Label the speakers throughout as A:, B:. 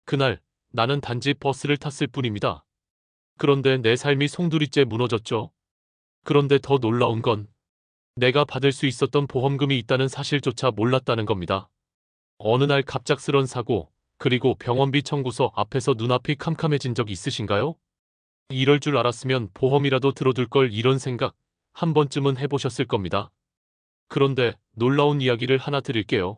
A: 그날 나는 단지 버스를 탔을 뿐입니다. 그런데 내 삶이 송두리째 무너졌죠. 그런데 더 놀라운 건 내가 받을 수 있었던 보험금이 있다는 사실조차 몰랐다는 겁니다. 어느 날 갑작스런 사고, 그리고 병원비 청구서 앞에서 눈앞이 캄캄해진 적 있으신가요? 이럴 줄 알았으면 보험이라도 들어둘 걸, 이런 생각 한 번쯤은 해보셨을 겁니다. 그런데 놀라운 이야기를 하나 드릴게요.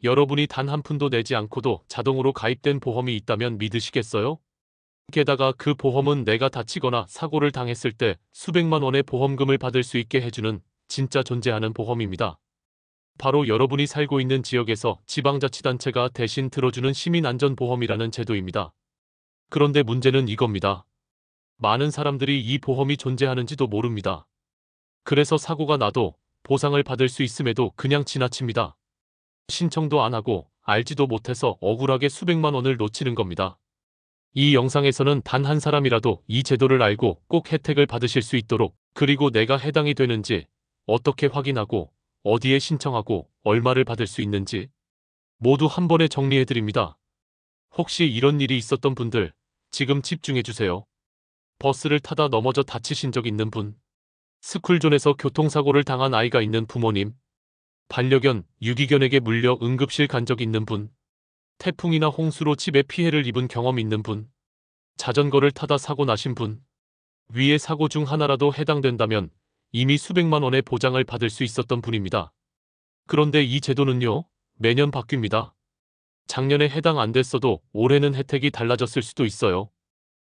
A: 여러분이 단 한 푼도 내지 않고도 자동으로 가입된 보험이 있다면 믿으시겠어요? 게다가 그 보험은 내가 다치거나 사고를 당했을 때 수백만 원의 보험금을 받을 수 있게 해주는 진짜 존재하는 보험입니다. 바로 여러분이 살고 있는 지역에서 지방자치단체가 대신 들어주는 시민안전보험이라는 제도입니다. 그런데 문제는 이겁니다. 많은 사람들이 이 보험이 존재하는지도 모릅니다. 그래서 사고가 나도 보상을 받을 수 있음에도 그냥 지나칩니다. 신청도 안 하고 알지도 못해서 억울하게 수백만 원을 놓치는 겁니다. 이 영상에서는 단 한 사람이라도 이 제도를 알고 꼭 혜택을 받으실 수 있도록, 그리고 내가 해당이 되는지 어떻게 확인하고 어디에 신청하고 얼마를 받을 수 있는지 모두 한 번에 정리해드립니다. 혹시 이런 일이 있었던 분들 지금 집중해주세요. 버스를 타다 넘어져 다치신 적 있는 분, 스쿨존에서 교통사고를 당한 아이가 있는 부모님, 반려견, 유기견에게 물려 응급실 간 적 있는 분, 태풍이나 홍수로 집에 피해를 입은 경험 있는 분, 자전거를 타다 사고 나신 분, 위의 사고 중 하나라도 해당된다면 이미 수백만 원의 보장을 받을 수 있었던 분입니다. 그런데 이 제도는요, 매년 바뀝니다. 작년에 해당 안 됐어도 올해는 혜택이 달라졌을 수도 있어요.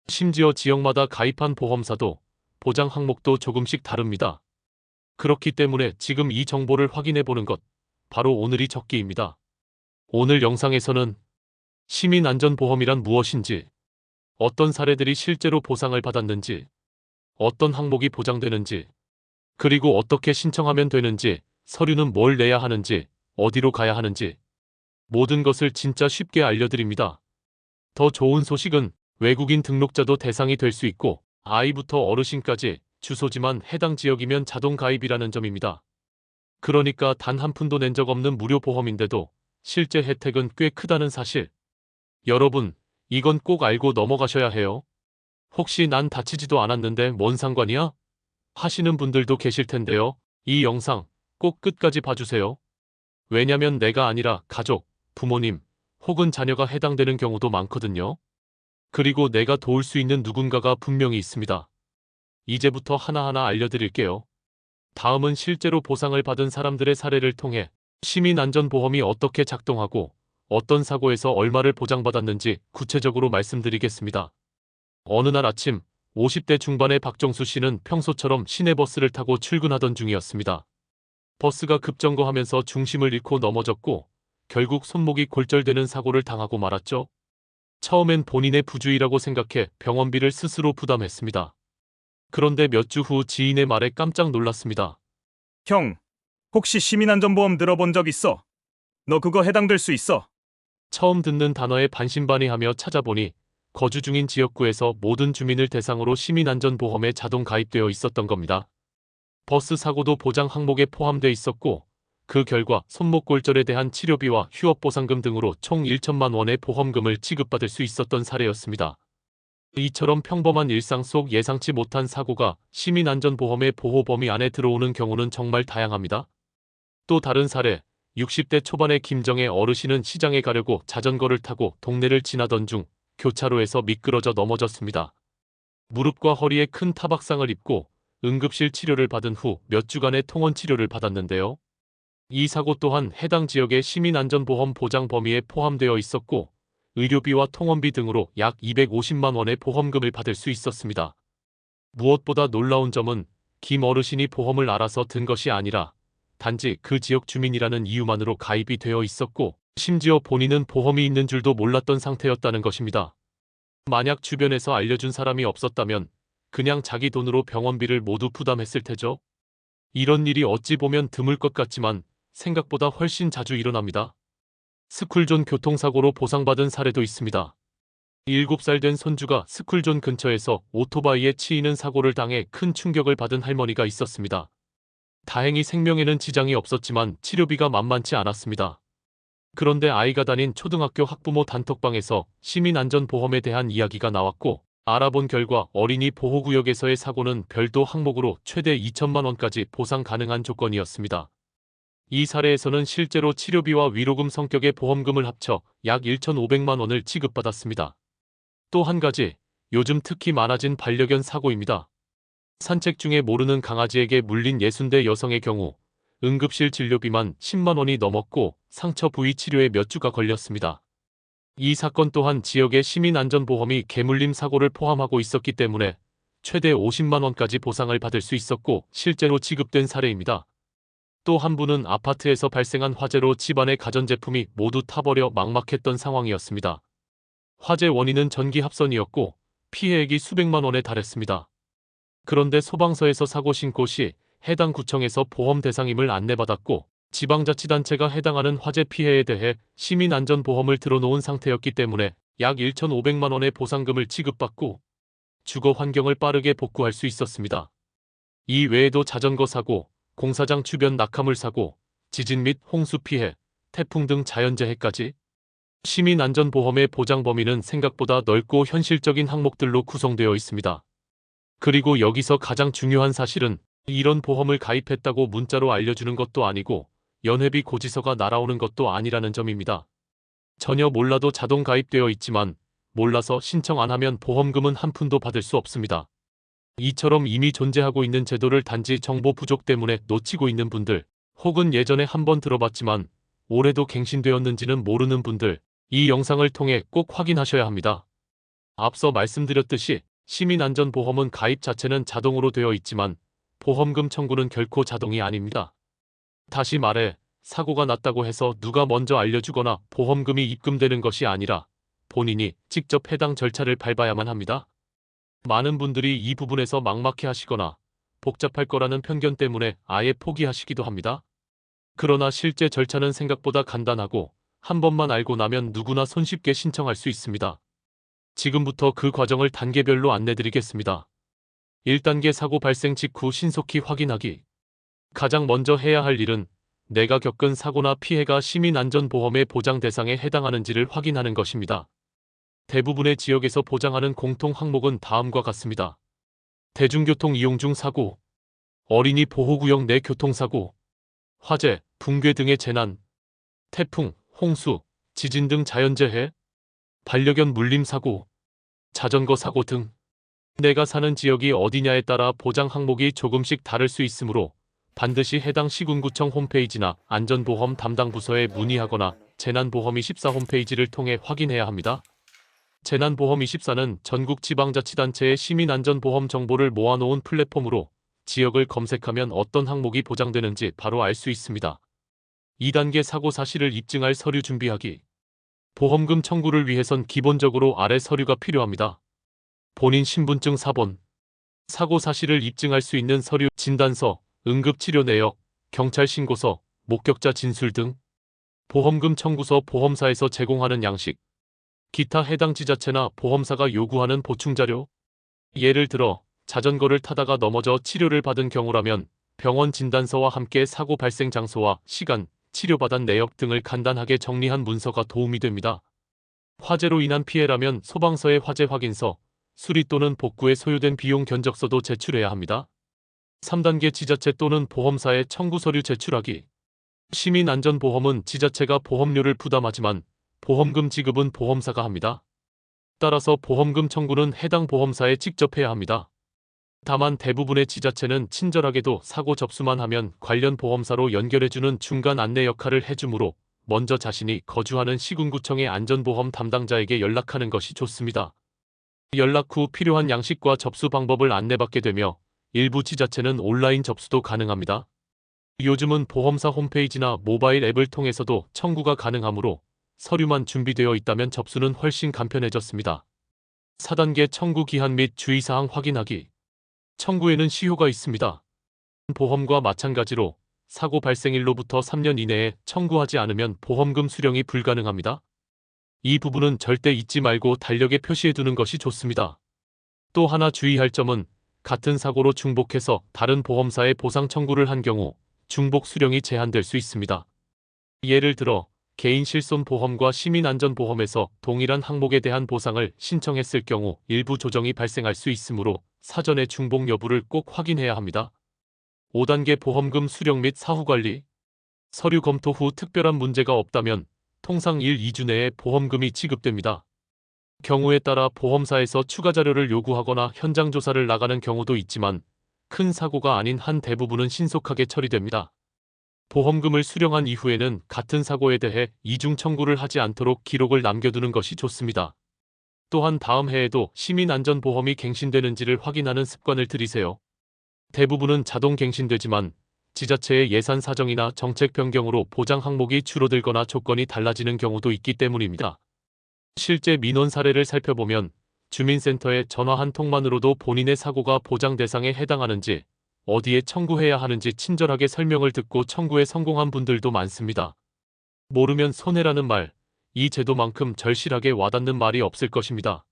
A: 심지어 지역마다 가입한 보험사도 보장 항목도 조금씩 다릅니다. 그렇기 때문에 지금 이 정보를 확인해 보는 것, 바로 오늘이 적기입니다. 오늘 영상에서는 시민안전보험이란 무엇인지, 어떤 사례들이 실제로 보상을 받았는지, 어떤 항목이 보장되는지, 그리고 어떻게 신청하면 되는지, 서류는 뭘 내야 하는지, 어디로 가야 하는지, 모든 것을 진짜 쉽게 알려드립니다. 더 좋은 소식은 외국인 등록자도 대상이 될 수 있고 아이부터 어르신까지 주소지만 해당 지역이면 자동 가입이라는 점입니다. 그러니까 단 한 푼도 낸 적 없는 무료 보험인데도 실제 혜택은 꽤 크다는 사실. 여러분, 이건 꼭 알고 넘어가셔야 해요. 혹시 난 다치지도 않았는데 뭔 상관이야? 하시는 분들도 계실 텐데요. 이 영상 꼭 끝까지 봐주세요. 왜냐면 내가 아니라 가족, 부모님, 혹은 자녀가 해당되는 경우도 많거든요. 그리고 내가 도울 수 있는 누군가가 분명히 있습니다. 이제부터 하나하나 알려드릴게요. 다음은 실제로 보상을 받은 사람들의 사례를 통해 시민안전보험이 어떻게 작동하고 어떤 사고에서 얼마를 보장받았는지 구체적으로 말씀드리겠습니다. 어느 날 아침 50대 중반의 박정수 씨는 평소처럼 시내버스를 타고 출근하던 중이었습니다. 버스가 급정거하면서 중심을 잃고 넘어졌고 결국 손목이 골절되는 사고를 당하고 말았죠. 처음엔 본인의 부주의라고 생각해 병원비를 스스로 부담했습니다. 그런데 몇 주 후 지인의 말에 깜짝 놀랐습니다.
B: 형, 혹시 시민안전보험 들어본 적 있어? 너 그거 해당될 수 있어?
A: 처음 듣는 단어에 반신반의하며 찾아보니 거주 중인 지역구에서 모든 주민을 대상으로 시민안전보험에 자동 가입되어 있었던 겁니다. 버스 사고도 보장 항목에 포함돼 있었고 그 결과 손목 골절에 대한 치료비와 휴업보상금 등으로 총 1천만 원의 보험금을 지급받을 수 있었던 사례였습니다. 이처럼 평범한 일상 속 예상치 못한 사고가 시민안전보험의 보호 범위 안에 들어오는 경우는 정말 다양합니다. 또 다른 사례, 60대 초반의 김정애 어르신은 시장에 가려고 자전거를 타고 동네를 지나던 중 교차로에서 미끄러져 넘어졌습니다. 무릎과 허리에 큰 타박상을 입고 응급실 치료를 받은 후 몇 주간의 통원 치료를 받았는데요. 이 사고 또한 해당 지역의 시민안전보험 보장 범위에 포함되어 있었고 의료비와 통원비 등으로 약 250만 원의 보험금을 받을 수 있었습니다. 무엇보다 놀라운 점은 김 어르신이 보험을 알아서 든 것이 아니라 단지 그 지역 주민이라는 이유만으로 가입이 되어 있었고 심지어 본인은 보험이 있는 줄도 몰랐던 상태였다는 것입니다. 만약 주변에서 알려준 사람이 없었다면 그냥 자기 돈으로 병원비를 모두 부담했을 테죠. 이런 일이 어찌 보면 드물 것 같지만 생각보다 훨씬 자주 일어납니다. 스쿨존 교통사고로 보상받은 사례도 있습니다. 7살 된 손주가 스쿨존 근처에서 오토바이에 치이는 사고를 당해 큰 충격을 받은 할머니가 있었습니다. 다행히 생명에는 지장이 없었지만 치료비가 만만치 않았습니다. 그런데 아이가 다닌 초등학교 학부모 단톡방에서 시민안전보험에 대한 이야기가 나왔고 알아본 결과 어린이 보호구역에서의 사고는 별도 항목으로 최대 2천만 원까지 보상 가능한 조건이었습니다. 이 사례에서는 실제로 치료비와 위로금 성격의 보험금을 합쳐 약 1,500만 원을 지급받았습니다. 또 한 가지, 요즘 특히 많아진 반려견 사고입니다. 산책 중에 모르는 강아지에게 물린 60대 여성의 경우 응급실 진료비만 10만 원이 넘었고 상처 부위 치료에 몇 주가 걸렸습니다. 이 사건 또한 지역의 시민안전보험이 개물림 사고를 포함하고 있었기 때문에 최대 50만 원까지 보상을 받을 수 있었고 실제로 지급된 사례입니다. 또 한 분은 아파트에서 발생한 화재로 집안의 가전제품이 모두 타버려 막막했던 상황이었습니다. 화재 원인은 전기 합선이었고 피해액이 수백만 원에 달했습니다. 그런데 소방서에서 사고 신고 시 해당 구청에서 보험 대상임을 안내받았고 지방자치단체가 해당하는 화재 피해에 대해 시민안전보험을 들어놓은 상태였기 때문에 약 1,500만 원의 보상금을 지급받고 주거 환경을 빠르게 복구할 수 있었습니다. 이 외에도 자전거 사고, 공사장 주변 낙하물 사고, 지진 및 홍수 피해, 태풍 등 자연재해까지 시민안전보험의 보장 범위는 생각보다 넓고 현실적인 항목들로 구성되어 있습니다. 그리고 여기서 가장 중요한 사실은 이런 보험을 가입했다고 문자로 알려주는 것도 아니고 연회비 고지서가 날아오는 것도 아니라는 점입니다. 전혀 몰라도 자동 가입되어 있지만 몰라서 신청 안 하면 보험금은 한 푼도 받을 수 없습니다. 이처럼 이미 존재하고 있는 제도를 단지 정보 부족 때문에 놓치고 있는 분들, 혹은 예전에 한번 들어봤지만 올해도 갱신되었는지는 모르는 분들, 이 영상을 통해 꼭 확인하셔야 합니다. 앞서 말씀드렸듯이 시민안전보험은 가입 자체는 자동으로 되어 있지만 보험금 청구는 결코 자동이 아닙니다. 다시 말해 사고가 났다고 해서 누가 먼저 알려주거나 보험금이 입금되는 것이 아니라 본인이 직접 해당 절차를 밟아야만 합니다. 많은 분들이 이 부분에서 막막해 하시거나 복잡할 거라는 편견 때문에 아예 포기하시기도 합니다. 그러나 실제 절차는 생각보다 간단하고 한 번만 알고 나면 누구나 손쉽게 신청할 수 있습니다. 지금부터 그 과정을 단계별로 안내드리겠습니다. 1단계 사고 발생 직후 신속히 확인하기. 가장 먼저 해야 할 일은 내가 겪은 사고나 피해가 시민안전보험의 보장 대상에 해당하는지를 확인하는 것입니다. 대부분의 지역에서 보장하는 공통 항목은 다음과 같습니다. 대중교통 이용 중 사고, 어린이 보호구역 내 교통사고, 화재, 붕괴 등의 재난, 태풍, 홍수, 지진 등 자연재해, 반려견 물림 사고, 자전거 사고 등 내가 사는 지역이 어디냐에 따라 보장 항목이 조금씩 다를 수 있으므로 반드시 해당 시군구청 홈페이지나 안전보험 담당 부서에 문의하거나 재난보험24 홈페이지를 통해 확인해야 합니다. 재난보험24는 전국 지방자치단체의 시민안전보험 정보를 모아놓은 플랫폼으로 지역을 검색하면 어떤 항목이 보장되는지 바로 알 수 있습니다. 2단계 사고 사실을 입증할 서류 준비하기. 보험금 청구를 위해선 기본적으로 아래 서류가 필요합니다. 본인 신분증 사본, 사고 사실을 입증할 수 있는 서류, 진단서, 응급치료 내역, 경찰 신고서, 목격자 진술 등, 보험금 청구서 보험사에서 제공하는 양식, 기타 해당 지자체나 보험사가 요구하는 보충자료, 예를 들어 자전거를 타다가 넘어져 치료를 받은 경우라면 병원 진단서와 함께 사고 발생 장소와 시간, 치료받은 내역 등을 간단하게 정리한 문서가 도움이 됩니다. 화재로 인한 피해라면 소방서의 화재 확인서, 수리 또는 복구에 소요된 비용 견적서도 제출해야 합니다. 3단계 지자체 또는 보험사에 청구 서류 제출하기. 시민안전보험은 지자체가 보험료를 부담하지만 보험금 지급은 보험사가 합니다. 따라서 보험금 청구는 해당 보험사에 직접 해야 합니다. 다만 대부분의 지자체는 친절하게도 사고 접수만 하면 관련 보험사로 연결해주는 중간 안내 역할을 해주므로 먼저 자신이 거주하는 시군구청의 안전보험 담당자에게 연락하는 것이 좋습니다. 연락 후 필요한 양식과 접수 방법을 안내받게 되며 일부 지자체는 온라인 접수도 가능합니다. 요즘은 보험사 홈페이지나 모바일 앱을 통해서도 청구가 가능하므로 서류만 준비되어 있다면 접수는 훨씬 간편해졌습니다. 4단계 청구 기한 및 주의사항 확인하기. 청구에는 시효가 있습니다. 보험과 마찬가지로 사고 발생일로부터 3년 이내에 청구하지 않으면 보험금 수령이 불가능합니다. 이 부분은 절대 잊지 말고 달력에 표시해두는 것이 좋습니다. 또 하나 주의할 점은 같은 사고로 중복해서 다른 보험사에 보상 청구를 한 경우 중복 수령이 제한될 수 있습니다. 예를 들어 개인 실손보험과 시민안전보험에서 동일한 항목에 대한 보상을 신청했을 경우 일부 조정이 발생할 수 있으므로 사전에 중복 여부를 꼭 확인해야 합니다. 5단계 보험금 수령 및 사후관리. 서류 검토 후 특별한 문제가 없다면 통상 1-2주 내에 보험금이 지급됩니다. 경우에 따라 보험사에서 추가 자료를 요구하거나 현장 조사를 나가는 경우도 있지만 큰 사고가 아닌 한 대부분은 신속하게 처리됩니다. 보험금을 수령한 이후에는 같은 사고에 대해 이중 청구를 하지 않도록 기록을 남겨두는 것이 좋습니다. 또한 다음 해에도 시민안전보험이 갱신되는지를 확인하는 습관을 들이세요. 대부분은 자동 갱신되지만 지자체의 예산 사정이나 정책 변경으로 보장 항목이 줄어들거나 조건이 달라지는 경우도 있기 때문입니다. 실제 민원 사례를 살펴보면 주민센터에 전화 한 통만으로도 본인의 사고가 보장 대상에 해당하는지 어디에 청구해야 하는지 친절하게 설명을 듣고 청구에 성공한 분들도 많습니다. 모르면 손해라는 말, 이 제도만큼 절실하게 와닿는 말이 없을 것입니다.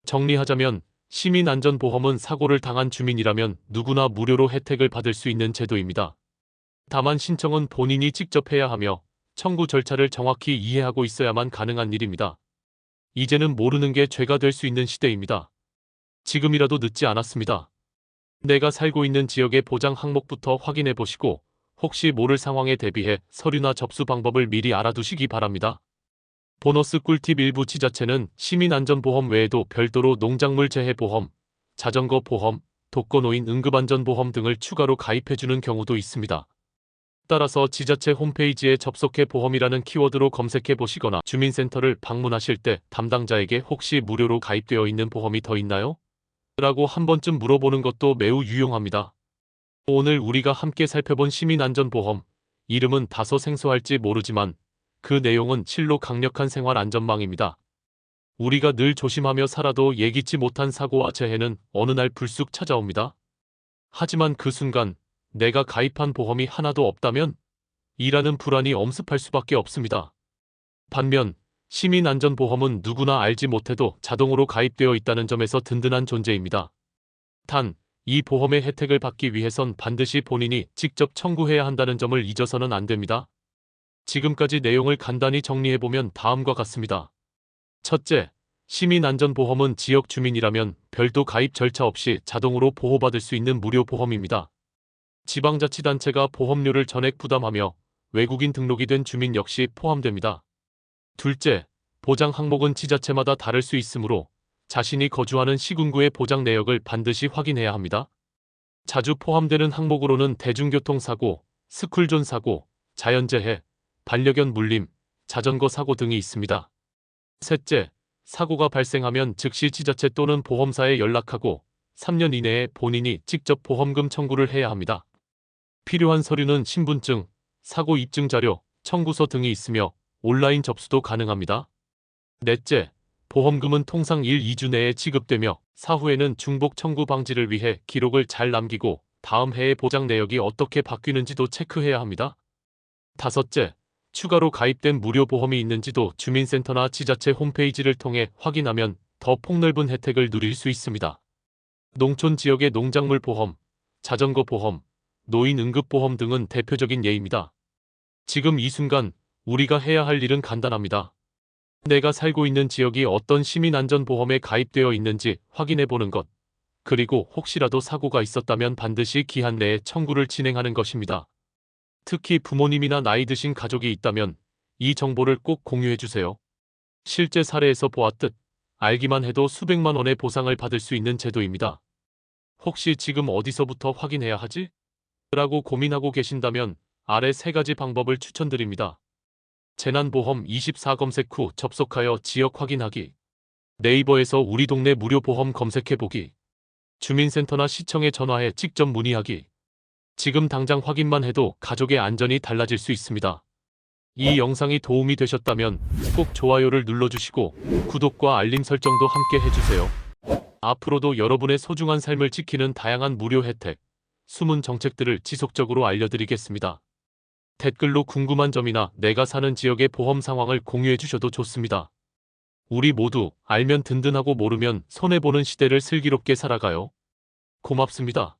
A: 정리하자면 시민안전보험은 사고를 당한 주민이라면 누구나 무료로 혜택을 받을 수 있는 제도입니다. 다만 신청은 본인이 직접 해야 하며 청구 절차를 정확히 이해하고 있어야만 가능한 일입니다. 이제는 모르는 게 죄가 될 수 있는 시대입니다. 지금이라도 늦지 않았습니다. 내가 살고 있는 지역의 보장 항목부터 확인해 보시고 혹시 모를 상황에 대비해 서류나 접수 방법을 미리 알아두시기 바랍니다. 보너스 꿀팁. 일부 지자체는 시민안전보험 외에도 별도로 농작물 재해보험, 자전거 보험, 독거노인 응급안전보험 등을 추가로 가입해주는 경우도 있습니다. 따라서 지자체 홈페이지에 접속해 보험이라는 키워드로 검색해 보시거나 주민센터를 방문하실 때 담당자에게 혹시 무료로 가입되어 있는 보험이 더 있나요? 라고 한 번쯤 물어보는 것도 매우 유용합니다. 오늘 우리가 함께 살펴본 시민안전보험, 이름은 다소 생소할지 모르지만 그 내용은 실로 강력한 생활 안전망입니다. 우리가 늘 조심하며 살아도 예기치 못한 사고와 재해는 어느 날 불쑥 찾아옵니다. 하지만 그 순간 내가 가입한 보험이 하나도 없다면 이라는 불안이 엄습할 수밖에 없습니다. 반면 시민안전보험은 누구나 알지 못해도 자동으로 가입되어 있다는 점에서 든든한 존재입니다. 단, 이 보험의 혜택을 받기 위해선 반드시 본인이 직접 청구해야 한다는 점을 잊어서는 안 됩니다. 지금까지 내용을 간단히 정리해보면 다음과 같습니다. 첫째, 시민안전보험은 지역 주민이라면 별도 가입 절차 없이 자동으로 보호받을 수 있는 무료 보험입니다. 지방자치단체가 보험료를 전액 부담하며 외국인 등록이 된 주민 역시 포함됩니다. 둘째, 보장 항목은 지자체마다 다를 수 있으므로 자신이 거주하는 시군구의 보장 내역을 반드시 확인해야 합니다. 자주 포함되는 항목으로는 대중교통사고, 스쿨존 사고, 자연재해, 반려견 물림, 자전거 사고 등이 있습니다. 셋째, 사고가 발생하면 즉시 지자체 또는 보험사에 연락하고 3년 이내에 본인이 직접 보험금 청구를 해야 합니다. 필요한 서류는 신분증, 사고 입증 자료, 청구서 등이 있으며 온라인 접수도 가능합니다. 넷째, 보험금은 통상 1-2주 내에 지급되며 사후에는 중복 청구 방지를 위해 기록을 잘 남기고 다음 해의 보장 내역이 어떻게 바뀌는지도 체크해야 합니다. 다섯째, 추가로 가입된 무료 보험이 있는지도 주민센터나 지자체 홈페이지를 통해 확인하면 더 폭넓은 혜택을 누릴 수 있습니다. 농촌 지역의 농작물 보험, 자전거 보험, 노인 응급보험 등은 대표적인 예입니다. 지금 이 순간 우리가 해야 할 일은 간단합니다. 내가 살고 있는 지역이 어떤 시민안전보험에 가입되어 있는지 확인해 보는 것, 그리고 혹시라도 사고가 있었다면 반드시 기한 내에 청구를 진행하는 것입니다. 특히 부모님이나 나이 드신 가족이 있다면 이 정보를 꼭 공유해 주세요. 실제 사례에서 보았듯 알기만 해도 수백만 원의 보상을 받을 수 있는 제도입니다. 혹시 지금 어디서부터 확인해야 하지? 라고 고민하고 계신다면 아래 3가지 방법을 추천드립니다. 재난보험 24 검색 후 접속하여 지역 확인하기. 네이버에서 우리 동네 무료 보험 검색해보기. 주민센터나 시청에 전화해 직접 문의하기. 지금 당장 확인만 해도 가족의 안전이 달라질 수 있습니다. 이 영상이 도움이 되셨다면 꼭 좋아요를 눌러주시고 구독과 알림 설정도 함께 해주세요. 앞으로도 여러분의 소중한 삶을 지키는 다양한 무료 혜택, 숨은 정책들을 지속적으로 알려드리겠습니다. 댓글로 궁금한 점이나 내가 사는 지역의 보험 상황을 공유해 주셔도 좋습니다. 우리 모두 알면 든든하고 모르면 손해보는 시대를 슬기롭게 살아가요. 고맙습니다.